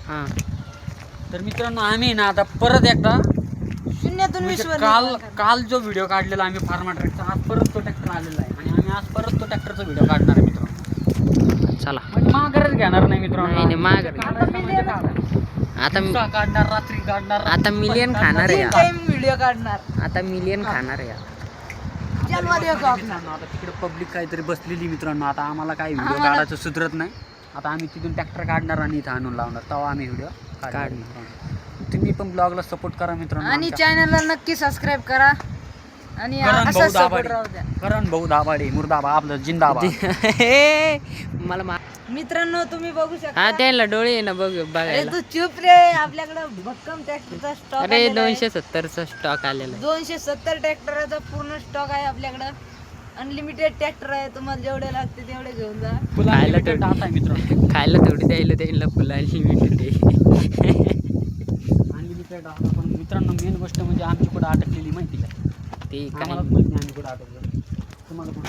हां तर मित्रांनो आम्ही ना आता परत एकदा शून्यातून म्हणजे विश्व काल जो व्हिडिओ काढलेला आम्ही फार्मा ट्रॅकचा, आज परत तो ट्रॅक्टर आलेला आहे आणि आम्ही आज परत तो ट्रॅक्टरचा व्हिडिओ काढणार आहे मित्रांनो. चला. म्हणजे माघारच घेणार नाही मित्रांनो. नाही, माघार आता दिवसा काढणार, रात्री काढणार, आता मिलियन खाणार आहे टाइम व्हिडिओ काढणार. आता मिलियन खाणार आहे चलवा दे का आपला. आता तिकडे पब्लिक काहीतरी बसलेली मित्रांनो. आता आम्हाला काही व्हिडिओ काढायचं सुधरत नाही. आता आम्ही तिथून ट्रॅक्टर काढणार आणि इथं आणून लावणार, तेव्हा आम्ही व्हिडिओ काढणार. तुम्ही पण ब्लॉगला सपोर्ट करा मित्रांनो. आणि चॅनलला नक्की सबस्क्राईब करा आणि असंच सपोर्ट राहू द्या. करण भाऊ दाभाडे मुर्दाबाद, आपलं जिंदाबाद. मला मित्रांनो तुम्ही बघू शकता. हा त्याला डोळे आहे ना अरे बघायला. तू चुप रे, आपल्याकडे भक्कम ट्रॅक्टरचा स्टॉक अरे 270चा स्टॉक आलेला आहे. 270 ट्रॅक्टरचा पूर्ण स्टॉक आहे आपल्याकडे. अनलिमिटेड ट्रॅक्टर आहे, तुम्हाला जेवढे लागते तेवढे घेऊन जा. खायला तर डाटा आहे मित्रांनो. खायला थोडी द्यायला फुलांची मिळते. Unlimited data. पण मित्रांनो मेन गोष्ट म्हणजे आमची कुठं अटकलेली माहिती का? ते आम्हाला काय माहिती नाही आम्ही कुठं अटकलो. तुम्हाला कुठं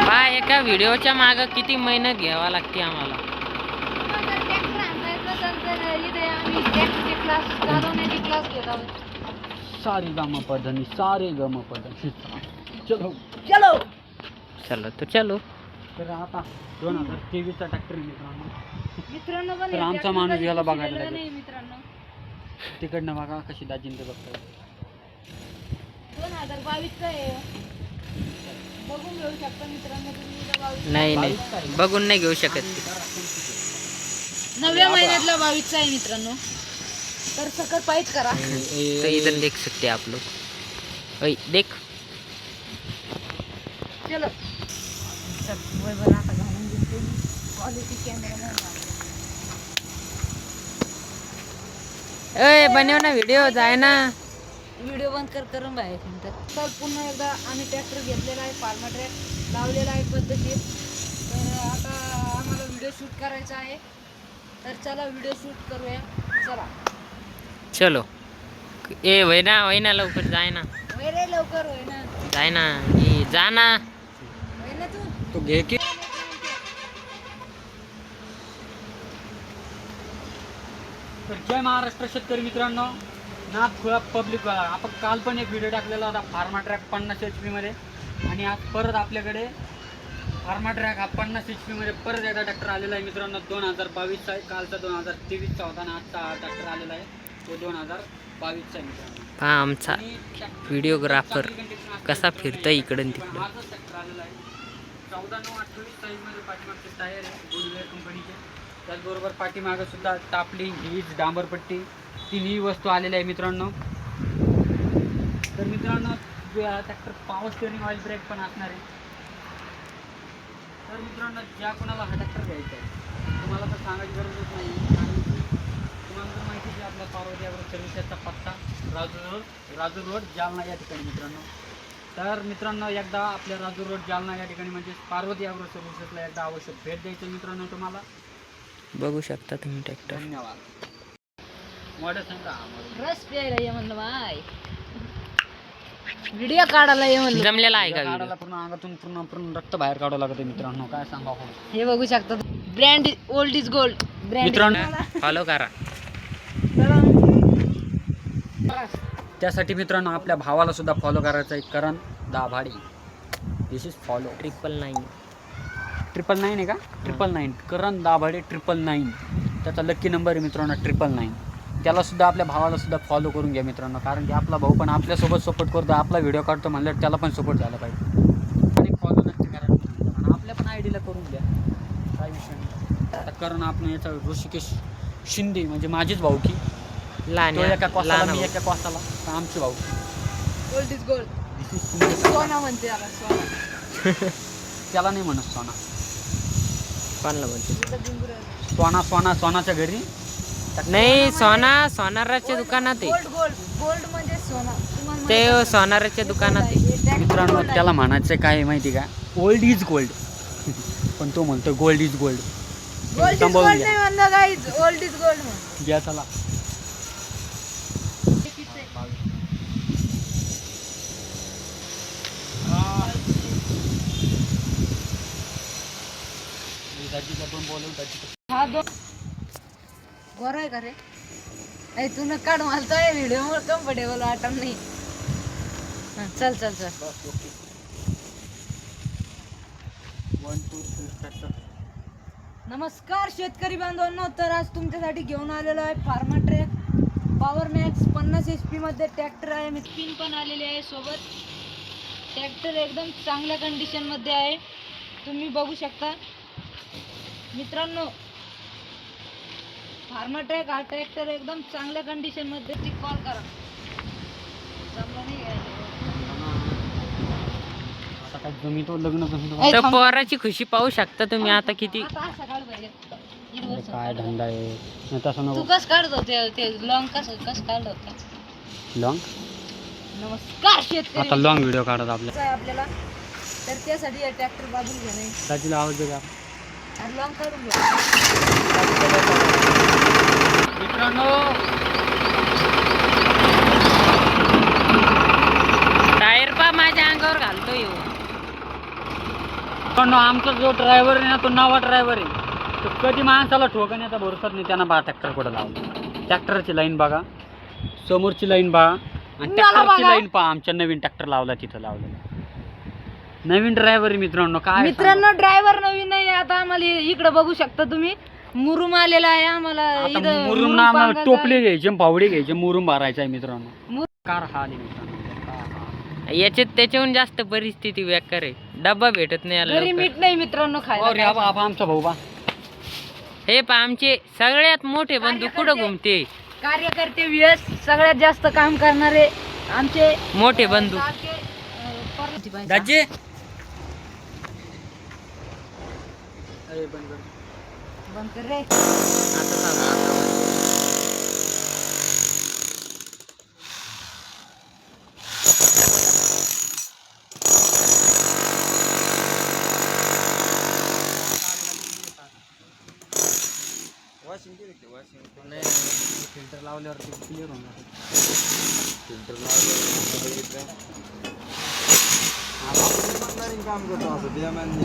बा एका व्हिडिओच्या मागं किती मेहनत घ्यावा लागते आम्हाला. सारे गमपधनी सारे गमपधनी. चलो चलो चलो तो चलो. तर आता 2023चा ट्रॅक्टर मित्रांनो. मित्रांनो तर आमचा माणूस याला बघायला नाही लागेल. मित्रांनो, तिकडनं बघा कशी दाजींत बघताय. 2022 चा आहे. बघून घेऊ शकता मित्रांनो तुम्ही. इथं 22 नाही नाही बघून नाही घेऊ शकत. 9व्या महिन्यातला 22 चा आहे मित्रांनो. तर सकर पाहिजे करा. तो इधर देख सकते आप लोग. ओए देख. चलो बरं आता घालून घेते क्वालिटी कॅमेरा. ओए बनव ना व्हिडिओ जाय ना. व्हिडिओ बंद करून बाहेर. तर पुन्हा एकदा आम्ही ट्रॅक्टर घेतलेला आहे, फार्मा ट्रॅक लावलेला आहे पद्धतशीर. तर आता आम्हाला व्हिडिओ शूट करायचा आहे. तर चला व्हिडिओ शूट करूया. चला चलो. ए वैना लवकर जाय ना. होय रे, लवकर होय ना. जाय ना. ए जा ना. होय ना तू. तो घे की. तर जय महाराष्ट्र शेतकरी मित्रांनो. नाथ खुळा पब्लिक बघा. आपण काल पण एक व्हिडिओ टाकलेला होता फार्मा ट्रॅक 50 HP मध्ये आणि आज परत आपल्याकडे फार्मा ट्रॅक हा 50 HP मध्ये परत एकदा ट्रॅक्टर आलेला आहे मित्रांनो. 2022चा आहे. कालचा 2023चा होता आणि आजचा हा ट्रॅक्टर आलेला आहे तो 2022चा आहे मित्रांनो. हा आमचा व्हिडिओग्राफर कसा फिरतोय इकडून तिकडून. माझाच ट्रॅक्टर आलेला आहे. 14/9/28 साईजमध्ये पाठीमागचे टायर आहे गुडवेअर कंपनीचे. त्याचबरोबर पाठीमागं सुद्धा टापली, हीज, डांबरपट्टी तिन्ही वस्तू आलेल्या आहे मित्रांनो. तर मित्रांनो tractor power steering oil brake पण असणार आहे. तर मित्रांनो ज्या कोणाला हा ट्रॅक्टर घ्यायचा आहे तुम्हाला तर सांगायची गरजच नाही. कारण की तुम्हाला तर माहिती आहे आपला पार्वती ॲग्रो सर्व्हिसेसचा पत्ता राजूर रोड जालना या ठिकाणी मित्रांनो. तर मित्रांनो एकदा आपल्या राजूर रोड जालना या ठिकाणी म्हणजे पार्वती ॲग्रो सर्व्हिसेसला एकदा आवश्यक भेट द्यायचं मित्रांनो तुम्हाला. बघू शकता तुम्ही ट्रॅक्टर. धन्यवाद. मॉडेल सांगा. रस प्यायला ये म्हणलं बाय. व्हिडिओ काढायला ये म्हणलं. जमलेला आहे का काढायला व्हिडिओ? पूर्ण अंगातून पूर्ण रक्त बाहेर काढावं लागतं मित्रांनो. काय सांगा आपण. हे बघू शकता. Brand old is gold. Brand मित्रांनो फॉलो करा. त्यासाठी मित्रांनो आपल्या भावाला सुद्धा फॉलो करायचं आहे. करण दाभाडे. दिस इज फॉलो. 999. 999 आहे का? 999. करण दाभाडे 999. त्याचा लक्की नंबर आहे मित्रांनो 999. त्याला सुद्धा आपल्या भावाला सुद्धा फॉलो करून घ्या मित्रांनो. कारण की आपला भाऊ पण आपल्यासोबत सपोर्ट करतो. आपला व्हिडिओ काढतो म्हणल्यावर त्याला पण सपोर्ट झाला पाहिजे. आणि फॉलो नक्की करा आणि आपल्या पण आयडीला करून द्या. काय विषय नाही. आता करण आपण याचा ऋषिकेश शिंदे म्हणजे माझीच भाऊकी. लहान तो एका कोसाला लहान मी एका कोसाला तर आमची भाऊ. Gold is gold. This is Shinde. सोना म्हणते याला, सोना. त्याला नाही म्हणत सोना. कोणाला म्हणते? सोनाच्या घरी नाही सोनाराच्या दुकानात आहे. गोल्ड गोल्ड गोल्ड म्हणजे सोना. तुम्हाला ते माहिती सोनाराच्या दुकानात आहे. आहे? हे tractor मित्रांनो gold आहे. त्याला म्हणायचं काय आहे माहिती का? Old is gold. पण तो म्हणतो gold is gold. Gold is सांभाळून गोल्ड घ्या. नाही म्हणलं गाईज. ओल्ड इज गोल्ड म्हण. घ्या चला. दाजीला पण बोलवू दाजी. हा दोन बरं आहे का रे? ऐ तू न काढ मला तो व्हिडिओ मुळे कम्फर्टेबल वाटत नाही. हा, चल चल चल. 1 2 3 स्टार्ट. नमस्कार शेतकरी बांधवांनो, तर आज तुमच्यासाठी घेऊन आलेलो आहे pharma track power max 50 HP मध्ये ट्रॅक्टर आहे. मी पिन पण आलेली आहे सोबत. ट्रॅक्टर एकदम चांगल्या कंडिशन मध्ये आहे, तुम्ही बघू शकता मित्रांनो. फार्मा ट्रॅक हा ट्रॅक्टर एकदम चांगल्या कंडिशन मध्ये. ती कॉल करा. जमलं नाही घ्यायला. आता काय जमी तो लग्न जमी तर पोराची खुशी पाहू शकता तुम्ही आता किती. आता असं काढ पाहिजे. काय धंदा आहे नाही तसं तू नको. कस काढतो ते लॉंग कस काढलं होतं? लॉंग नमस्कार शेतकरी. आता लॉंग व्हिडिओ काढत आपल्या आहे आपल्याला, तर त्यासाठी हे ट्रॅक्टर बाजूला घेणे. दाजीला आवाज दे का लॉंग काढून घ्या मित्रांनो. टायर पा माझ्या अंगावर घालतो येऊ. मित्रांनो आमचा जो ड्रायव्हर आहे ना तो नवा ड्रायव्हर आहे. तो कधी माणसाला ठोकण्याचा भरोसाच नाही. त्यांना बघा ट्रॅक्टर कुठं लावलं. ट्रॅक्टरची लाईन बघा, समोरची लाईन बघा आणि ट्रॅक्टरची लाईन पहा. आमच्या नवीन ट्रॅक्टर लावला तिथं लावलं. नवीन ड्रायव्हर आहे मित्रांनो. काय मित्रांनो ड्रायव्हर नवीन नाही. आता आम्हाला इकडे बघू शकता तुम्ही, मुरुम आलेला आहे आम्हाला. इथं मुरुम ना आम्हाला टोपले घ्यायचे, पावडे घ्यायचे, मुरुम भरायचा आहे मित्रांनो. कार हाल आहे मित्रांनो. याच्यात त्याच्याहून जास्त परिस्थिती बेकार आहे. डब्बा भेटत नाही याला घरी लवकर. मीठ नाही मित्रांनो खायला. अरे बाबा आमचा भाऊ बा हे पा आमचे सगळ्यात मोठे बंधू कुठं घुमते. कार्यकर्ते व्यस सगळ्यात जास्त काम करणारे आमचे मोठे बंधू. दाजी अरे बंद कर. बंद कर रे. आता चालू. फिल्टर लावल्यावर क्लिअर होणार. फिल्टर काम करतो असं बेमानी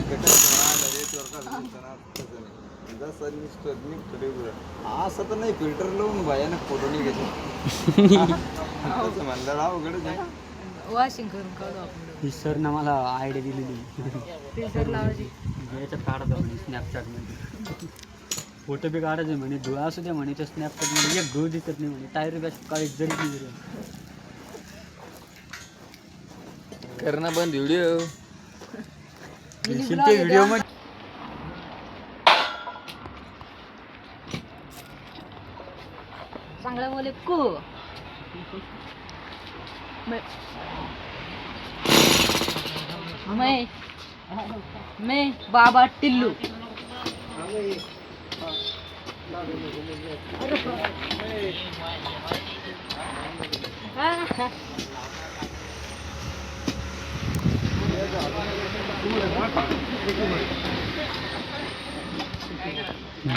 असं तर नाही. फिल्टर लावून भयानक फोटो निघायचे म्हणलं अवघडच आहे. वॉशिंग करून काढू आपण. ही सर ना मला आयडिया दिलेली. फिल्टर लावायची. याच्यात काढत म्हणे स्नॅपचॅटमध्ये फोटो बी काढायचे म्हणे. धुळा असू दे म्हणे. त्या स्नॅपचॅटमध्ये एक धूळ दिसत नाही म्हणे. टायर बॅच काळी जरी नाही. करणं बंद व्हिडिओ ते व्हिडिओ मध्ये चांगला बोले को मैं बाबा टिल्लू.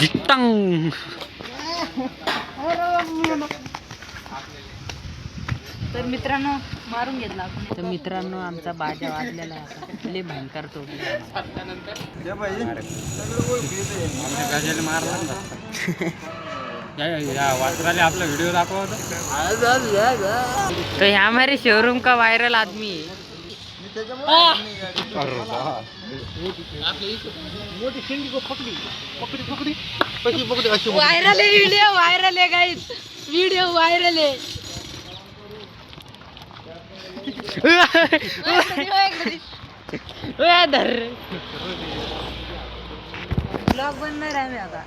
जिट्टंग. तर मित्रांनो मारून घेतला आपण. तर मित्रांनो आमचा बाजा वाजलेला आहे आता. लय भयंकर तो. वासराले आपला व्हिडिओ दाखवा. तो है हमारे शोरूम का वायरल आदमी है. वायरल है व्हिडिओ, वायरल है गाइस, व्हिडिओ वायरल है. ब्लॉग बनणार आहे मी आता.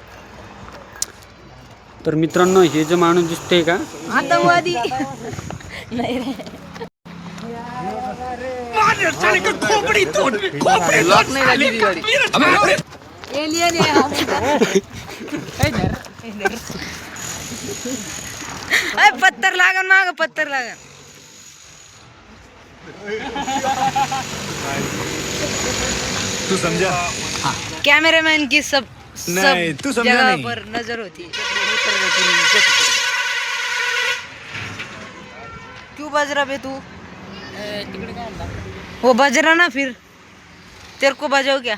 तर मित्रांनो हे जे माणूस दिसतोय का आतंकवादी नाही रे. एलियन आहे हा मोठा. अय पत्थर लागन माग, पत्थर लागन. तू समझा. कैमरामैन की सब नहीं, तू समझा जगह नहीं. पर नजर होती है. क्यों बज रहा बे तू? वो बज रहा ना, फिर तेरे को बजाओ क्या?